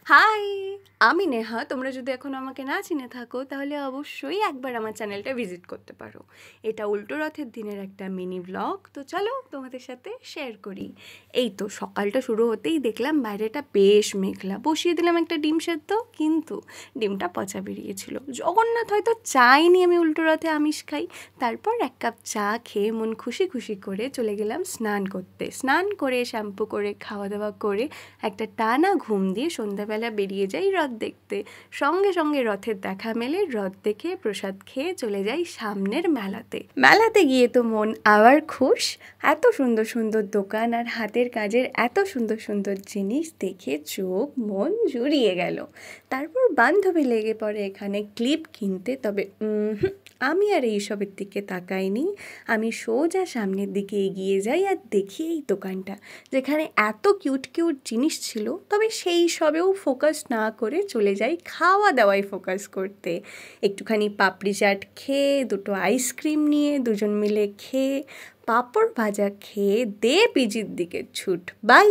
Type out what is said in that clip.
High, আমি নেহা। তোমরা যদি এখনও আমাকে না চিনে থাকো তাহলে অবশ্যই একবার আমার চ্যানেলটা ভিজিট করতে পারো। এটা উল্টো রথের দিনের একটা মিনি ব্লগ। তো চলো তোমাদের সাথে শেয়ার করি। এই তো সকালটা শুরু হতেই দেখলাম বাইরেটা বেশ মেঘলা। বসিয়ে দিলাম একটা ডিম সেদ্ধ, কিন্তু ডিমটা পচা বেরিয়েছিল। জগন্নাথ হয়তো চাইনি আমি উল্টো রথে আমিষ খাই। তারপর এক কাপ চা খেয়ে মন খুশি খুশি করে চলে গেলাম স্নান করতে। স্নান করে শ্যাম্পু করে খাওয়া দাওয়া করে একটা টানা ঘুম দিয়ে সন্ধ্যাবেলা বেরিয়ে যাই রথ দেখতে। সঙ্গে সঙ্গে রথের দেখা মেলে। রথ দেখে প্রসাদ খেয়ে চলে যাই সামনের মেলাতে। মেলাতে গিয়ে তো মন আবার খুশ। এত সুন্দর সুন্দর দোকান আর হাতের কাজের এত সুন্দর সুন্দর জিনিস দেখে চোখ মন জুড়িয়ে গেল। তারপর বান্ধবী লেগে পড়ে এখানে ক্লিপ কিনতে। তবে আমি আর এইসবের দিকে তাকাইনি। আমি সোজা সামনের দিকে এগিয়ে যাই আর দেখি এই দোকানটা, যেখানে এত কিউট কিউট জিনিস ছিল। তবে সেই সবেও ফোকাস না করে চলে যাই খাওয়া দাওয়ায় ফোকাস করতে। একটুখানি পাপড়ি চাট খেয়ে, দুটো আইসক্রিম নিয়ে দুজন মিলে খেয়ে, পাঁপড় ভাজা খেয়ে দে পিজির দিকে ছুট। বাই।